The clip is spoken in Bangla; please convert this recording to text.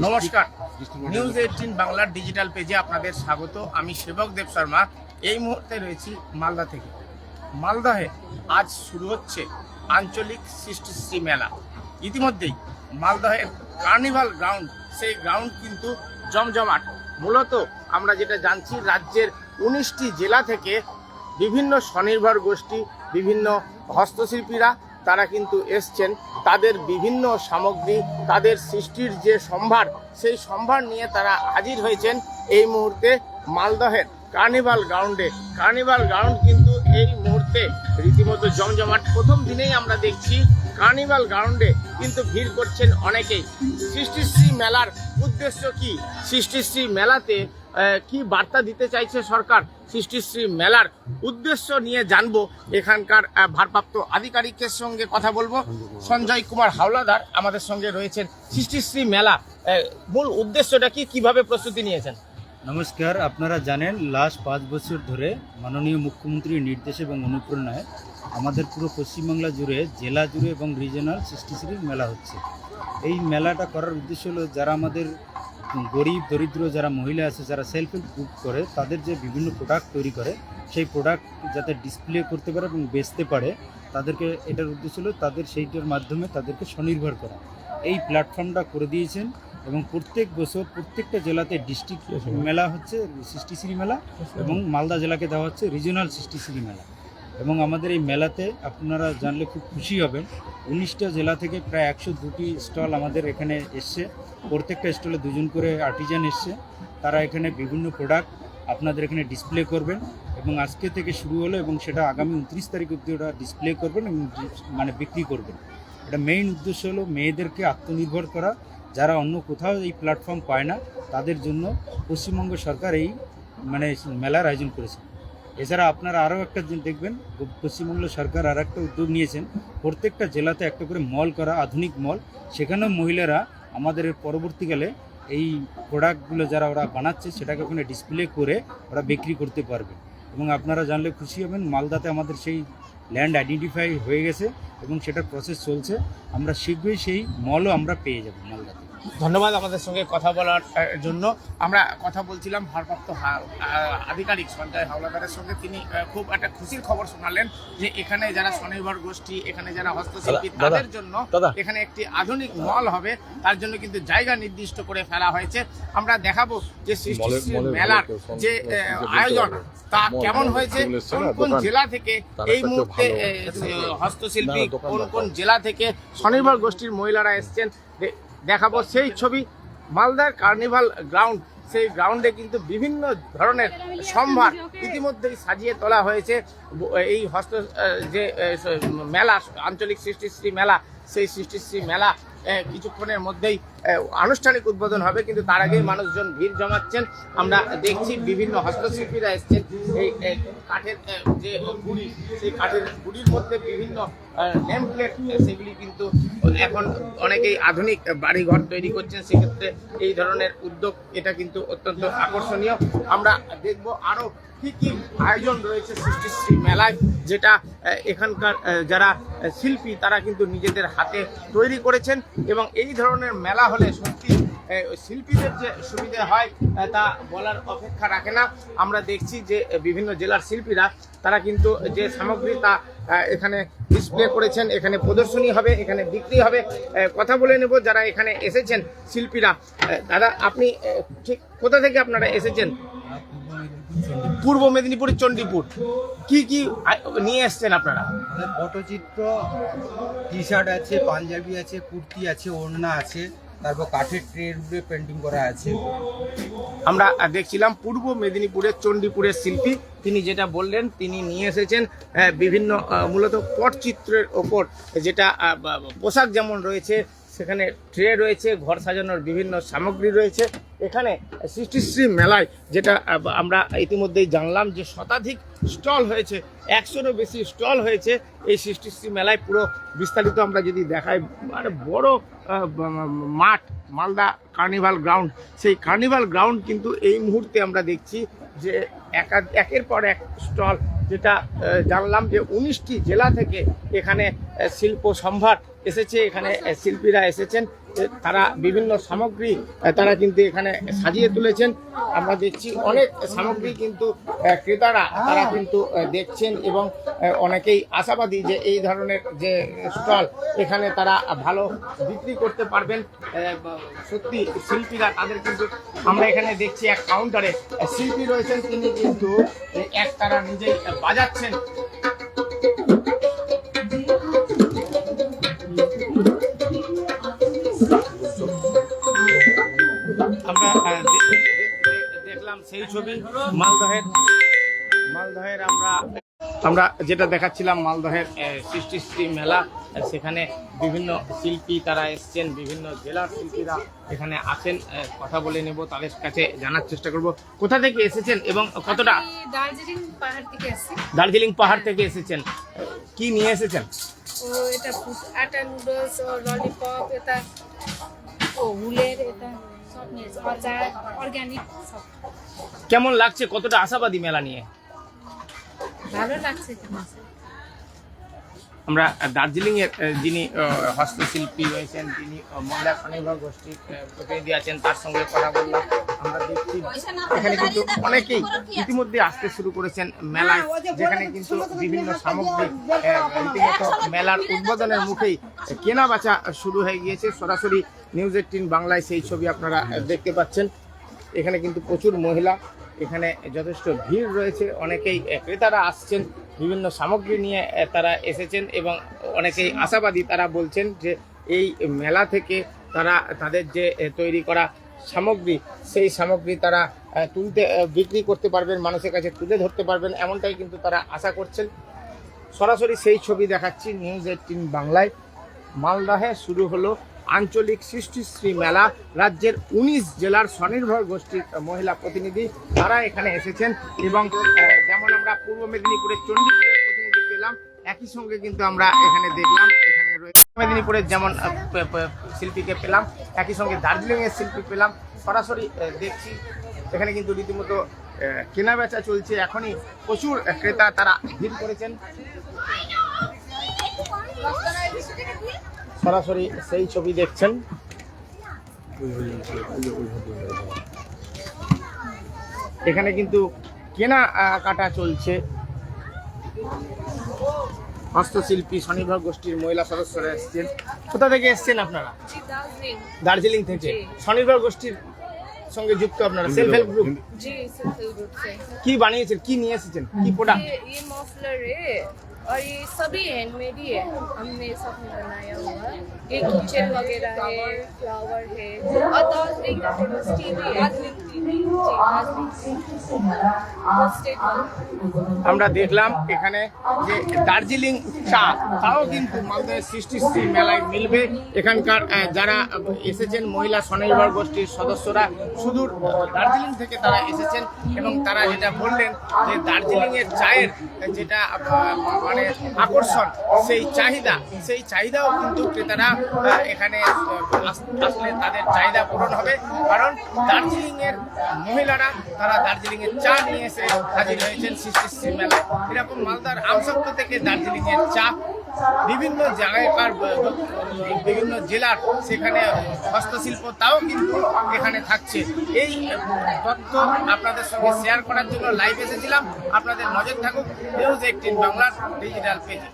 নমস্কার, নিউজ 18 বাংলার ডিজিটাল পেজে আপনাদের স্বাগত। আমি সেবক দেব শর্মা। এই মুহূর্তে রয়েছি মালদা থেকে। মালদহে আজ শুরু হচ্ছে আঞ্চলিক সৃষ্টিশ্রী মেলা। ইতিমধ্যেই মালদহের কার্নিভাল গ্রাউন্ড, সেই গ্রাউন্ড কিন্তু জমজমাট। মূলত আমরা যেটা জানছি, রাজ্যের 19টি জেলা থেকে বিভিন্ন স্বনির্ভর গোষ্ঠী, বিভিন্ন হস্তশিল্পীরা তারা কিন্তু এসছেন। তাদের বিভিন্ন সামগ্রী, তাদের সৃষ্টির যে সম্ভার, সেই সম্ভার নিয়ে তারা হাজির হয়েছেন এই মুহূর্তে মালদহের কার্নিভাল গ্রাউন্ডে। কার্নিভাল গ্রাউন্ড কিন্তু এই মুহূর্তে রীতিমতো জমজমাট। প্রথম দিনেই আমরা দেখছি কার্নিভাল গ্রাউন্ডে কিন্তু ভিড় করছেন অনেকেই। সৃষ্টিশ্রী মেলার উদ্দেশ্য কি? সৃষ্টিশ্রী মেলাতে কি বার্তা দিতে চাইছে সরকার? সৃষ্টিশ্রী মেলার উদ্দেশ্য নিয়ে জানবো। এখানকার ভারপ্রাপ্ত আধিকারিকের সঙ্গে কথা বলবো। সঞ্জয় কুমার হাওলাদার আমাদের সঙ্গে রয়েছেন। সৃষ্টিশ্রী মেলা মূল উদ্দেশ্যটা কি, কিভাবে প্রস্তুতি নিয়েছেন? নমস্কার, আপনারা জানেন লাস্ট 5 বছর ধরে মাননীয় মুখ্যমন্ত্রীর নির্দেশ এবং অনুপ্রেরণায় আমাদের পুরো পশ্চিমবাংলা জুড়ে, জেলা জুড়ে এবং রিজনাল সৃষ্টিশ্রী মেলা হচ্ছে। এই মেলাটা করার উদ্দেশ্য হলো যারা আমাদের গরিব দরিদ্র যারা মহিলা আছে, যারা সেলফ হেল্প গ্রুপ করে, তাদের যে বিভিন্ন প্রোডাক্ট তৈরি করে, সেই প্রোডাক্ট যাতে ডিসপ্লে করতে পারে এবং বেচতে পারে, তাদেরকে এটার উদ্দেশ্য হলো তাদের সেইটার মাধ্যমে তাদেরকে স্বনির্ভর করা। এই প্ল্যাটফর্মটা করে দিয়েছেন এবং প্রত্যেক বছর প্রত্যেকটা জেলাতে ডিস্ট্রিক্ট মেলা হচ্ছে সৃষ্টিশ্রী মেলা, এবং মালদা জেলাকে দেওয়া হচ্ছে রিজিওনাল সৃষ্টিশ্রী মেলা। এবং আমাদের এই মেলাতে আপনারা জানলে খুব খুশি হবেন, 19টা জেলা থেকে প্রায় 102টি স্টল আমাদের এখানে এসছে। প্রত্যেকটা স্টলে 2জন করে আর্টিজান এসছে। তারা এখানে বিভিন্ন প্রোডাক্ট আপনাদের এখানে ডিসপ্লে করবেন এবং আজকে থেকে শুরু হলো এবং সেটা আগামী 29 তারিখ অবধি ওটা ডিসপ্লে করবেন এবং বিক্রি করবেন। এটা মেইন উদ্দেশ্য হলো মেয়েদেরকে আত্মনির্ভর করা। যারা অন্য কোথাও এই প্ল্যাটফর্ম পায় না, তাদের জন্য পশ্চিমবঙ্গ সরকার এই মেলার আয়োজন করেছে। এছাড়া আপনারা আরও একটা দেখবেন, পশ্চিমবঙ্গ সরকার আর একটা উদ্যোগ নিয়েছেন, প্রত্যেকটা জেলাতে একটা করে মল করা, আধুনিক মল। সেখানেও মহিলারা আমাদের পরবর্তীকালে এই প্রোডাক্টগুলো যারা ওরা বানাচ্ছে সেটাকে ওখানে ডিসপ্লে করে ওরা বিক্রি করতে পারবে। এবং আপনারা জানলে খুশি হবেন, মালদাতে আমাদের সেই ল্যান্ড আইডেন্টিফাই হয়ে গেছে এবং সেটার প্রসেস চলছে। আমরা শীঘ্রই সেই মলও আমরা পেয়ে যাব মালদাতে। ধন্যবাদ আমাদের সঙ্গে কথা বলার জন্য। আমরা কথা বলছিলাম ভারপ্রাপ্ত আধিকারিক সঞ্জয় হাওলাদারের সঙ্গে। তিনি খুব একটা খুশির খবর শোনালেন যে এখানে যারা স্বনির্ভর গোষ্ঠী, এখানে যারা হস্তশিল্পী, তাদের জন্য এখানে একটি আধুনিক মল হবে। তার জন্য কিন্তু জায়গা নির্দিষ্ট করে ফেলা হয়েছে। আমরা দেখাবো যে সৃষ্টিশ্রী মেলার যে আয়োজন তা কেমন হয়েছে, কোন কোন জেলা থেকে এই মুহূর্তে হস্তশিল্পী, কোন কোন জেলা থেকে স্বনির্ভর গোষ্ঠীর মহিলারা এসছেন দেখাবো সেই ছবি। মালদার কার্নিভাল গ্রাউন্ড, সেই গ্রাউন্ডে কিন্তু বিভিন্ন ধরনের সম্ভার ইতিমধ্যেই সাজিয়ে তোলা হয়েছে। এই যে মেলা, আঞ্চলিক সৃষ্টিশ্রী মেলা, সেই সৃষ্টিশ্রী মেলা কিছুক্ষণের মধ্যেই আনুষ্ঠানিক উদ্বোধন হবে, কিন্তু তার আগেই মানুষজন ভিড় জমাচ্ছেন। আমরা দেখছি বিভিন্ন হস্তশিল্পীরা এসছেন। এই কাঠের যে গুড়ি, সেই কাঠের গুড়ির মধ্যে বিভিন্ন নেম প্লেট, সেগুলি কিন্তু এখন অনেকেই আধুনিক বাড়িঘর তৈরি করছেন। সেক্ষেত্রে এই ধরনের উদ্যোগ, এটা কিন্তু অত্যন্ত আকর্ষণীয়। আমরা দেখব আরও কী কী আয়োজন রয়েছে সৃষ্টিশ্রী মেলায়, যেটা এখানকার যারা শিল্পী তারা কিন্তু নিজেদের হাতে তৈরি করেছেন। এবং এই ধরনের মেলা হলে সত্যি শিল্পীদের যে সুবিধে হয় তা বলার অপেক্ষা রাখে না। আমরা দেখছি যে বিভিন্ন জেলার শিল্পীরা তারা কিন্তু যে সামগ্রী তা এখানে ডিসপ্লে করেছেন, এখানে প্রদর্শনী হবে, এখানে বিক্রি হবে। কথা বলে নেব যারা এখানে এসেছেন শিল্পীরা। দাদা, আপনি ঠিক কোথা থেকে আপনারা এসেছেন? পূর্ব মেদিনীপুরের চণ্ডীপুর। কি কি নিয়ে এসছেন আপনারা? পটচিত্র, টি শার্ট আছে, পাঞ্জাবি আছে, কুর্তি আছে, ওড়না আছে, তারপর কাঠের ট্রের উপরে পেন্টিং করা আছে। আমরা দেখছিলাম পূর্ব মেদিনীপুরের চণ্ডীপুরের শিল্পী, তিনি যেটা বললেন, তিনি নিয়ে এসেছেন বিভিন্ন মূলত পটচিত্রের ওপর, যেটা পোশাক যেমন রয়েছে, সেখানে ট্রে রয়েছে, ঘর সাজানোর বিভিন্ন সামগ্রী রয়েছে। এখানে সৃষ্টিশ্রী মেলায় যেটা আমরা ইতিমধ্যেই জানলাম যে শতাধিক স্টল হয়েছে, 100-রও বেশি স্টল হয়েছে এই সৃষ্টিশ্রী মেলায়। পুরো বিস্তারিত আমরা যদি দেখাই, মানে বড় মাঠ মালদা কার্নিভাল গ্রাউন্ড, সেই কার্নিভাল গ্রাউন্ড কিন্তু এই মুহূর্তে আমরা দেখছি যে একের পর এক স্টল, যেটা জানলাম যে 19টি জেলা থেকে এখানে শিল্প সম্ভার এসেছে, এখানে শিল্পীরা এসেছেন তারা বিভিন্ন সামগ্রী তারা কিন্তু এখানে সাজিয়ে তুলেছেন। আমরা দেখছি অনেক সামগ্রী কিন্তু ক্রেতারা তারা কিন্তু দেখছেন এবং অনেকেই আশাবাদী যে এই ধরনের যে স্টল এখানে তারা ভালো বিক্রি করতে পারবেন। সত্যি শিল্পীরা তাদের কিন্তু আমরা এখানে দেখছি এক কাউন্টারে শিল্পী রয়েছেন, তিনি কিন্তু এক তারা নিজেই বাজাচ্ছেন। আমরা দেখলাম সেই ছবি মালদহের আমরা যেটা দেখাচ্ছিলাম মালদহের সৃষ্টিশ্রী মেলা। সেখানে বিভিন্ন শিল্পী তারা এসছেন, বিভিন্ন জেলার শিল্পীরা এখানে আছেন। কথা বলে নেব, তাদের কাছে জানার চেষ্টা করব কোথা থেকে এসেছেন এবং কতটা। দার্জিলিং পাহাড় থেকে এসেছি। দার্জিলিং পাহাড় থেকে এসেছেন, কি নিয়ে এসেছেন? ও এটা আটা নুডলস ও ললিপপ, এটা ও হুলের, এটা সব নিয়েছে, আচার অর্গানিক সব। কেমন লাগছে, কতটা আশাবাদী মেলা নিয়ে? ভালো লাগছে এখানে। আমরা দার্জিলিং এর যিনি হস্তশিল্পী রয়েছেন, তিনি মহিলা স্বনির্ভর গোষ্ঠীর প্রতিনিধি আছেন, তার সঙ্গে কথা বললাম। আমরা দেখছি এখানে কিন্তু অনেকেই ইতিমধ্যে আসতে শুরু করেছেন মেলায়, যেখানে কিন্তু বিভিন্ন সামগ্রী রীতিমতো মেলার উদ্বোধনের মুখেই কেনা বেচা শুরু হয়ে গিয়েছে। সরাসরি নিউজ 18 বাংলায় সেই ছবি আপনারা দেখতে পাচ্ছেন। এখানে কিন্তু প্রচুর মহিলা, এখানে যথেষ্ট ভিড় রয়েছে, অনেকেই ক্রেতারা আসছেন, বিভিন্ন সামগ্রী নিয়ে তারা এসেছেন এবং অনেকেই আশাবাদী। তারা বলছেন যে এই মেলা থেকে তারা তাদের যে তৈরি করা সামগ্রী, সেই সামগ্রী তারা বিক্রি করতে পারবেন, মানুষের কাছে তুলে ধরতে পারবেন, এমনটাই কিন্তু তারা আশা করছেন। সরাসরি সেই ছবি দেখাচ্ছি নিউজ 18 বাংলায়। মালদহে শুরু হলো আঞ্চলিক সৃষ্টিশ্রী মেলা। রাজ্যের 19 জেলার স্বনির্ভর গোষ্ঠীর মহিলা প্রতিনিধি তারা এখানে এসেছেন এবং যেমন আমরা পূর্ব মেদিনীপুরের চণ্ডীপুরের প্রতিনিধি পেলাম, একই সঙ্গে কিন্তু আমরা এখানে দেখলাম এখানে মেদিনীপুরের যেমন শিল্পীকে পেলাম, একই সঙ্গে দার্জিলিংয়ের শিল্পী পেলাম। সরাসরি দেখছি এখানে কিন্তু রীতিমতো কেনা বেচা চলছে। এখনই প্রচুর ক্রেতা তারা ভিড় করেছেন। সরাসরি সেই ছবি দেখছেন। এখানে কিন্তু কেনা কাটা চলছে। হস্তশিল্পী স্বনির্ভর গোষ্ঠীর মহিলা সদস্যরা এসছেন। কোথা থেকে এসছেন আপনারা? দার্জিলিং থেকে। স্বনির্ভর গোষ্ঠীর সঙ্গে যুক্ত আপনারা, সেলফ হেল্প গ্রুপ। जी सेल्फ हेल्प ग्रुप से। কি বানিয়েছেন, কি নিয়ে এসেছেন, কি প্রোডাক্ট? ये मफलर है और ये सभी हैंडमेड ही है, हमने सब बनाया हुआ। ये किचन वगैरह है, फ्लावर है और दार्जिलिंग का फेमस टी भी है। আমরা দেখলাম এখানে যে দার্জিলিং চা, তাও কিন্তু মালদহের সৃষ্টিশ্রী মেলায় মিলবে। এখানকার যারা এসেছেন মহিলা স্বনির্ভর গোষ্ঠীর সদস্যরা সুদূর দার্জিলিং থেকে তারা এসেছেন এবং তারা যেটা বললেন যে দার্জিলিংয়ের চায়ের যেটা মানে আকর্ষণ, সেই চাহিদাও কিন্তু ক্রেতারা এখানে আসলে তাদের চাহিদা পূরণ হবে। কারণ দার্জিলিংয়ের মহিলারা তারা দার্জিলিংয়ের চা নিয়ে এসে হাজির হয়েছেন সৃষ্টিশ্রী মেলায়। এরকম মালদার আমসত্ব থেকে দার্জিলিংয়ের চা, বিভিন্ন জায়গাকার বিভিন্ন জেলার সেখানে হস্তশিল্প, তাও কিন্তু এখানে থাকছে। এই তথ্য আপনাদের সঙ্গে শেয়ার করার জন্য লাইভ এসেছিলাম। আপনাদের নজর থাকুক নিউজ 18 বাংলার ডিজিটাল পেজে।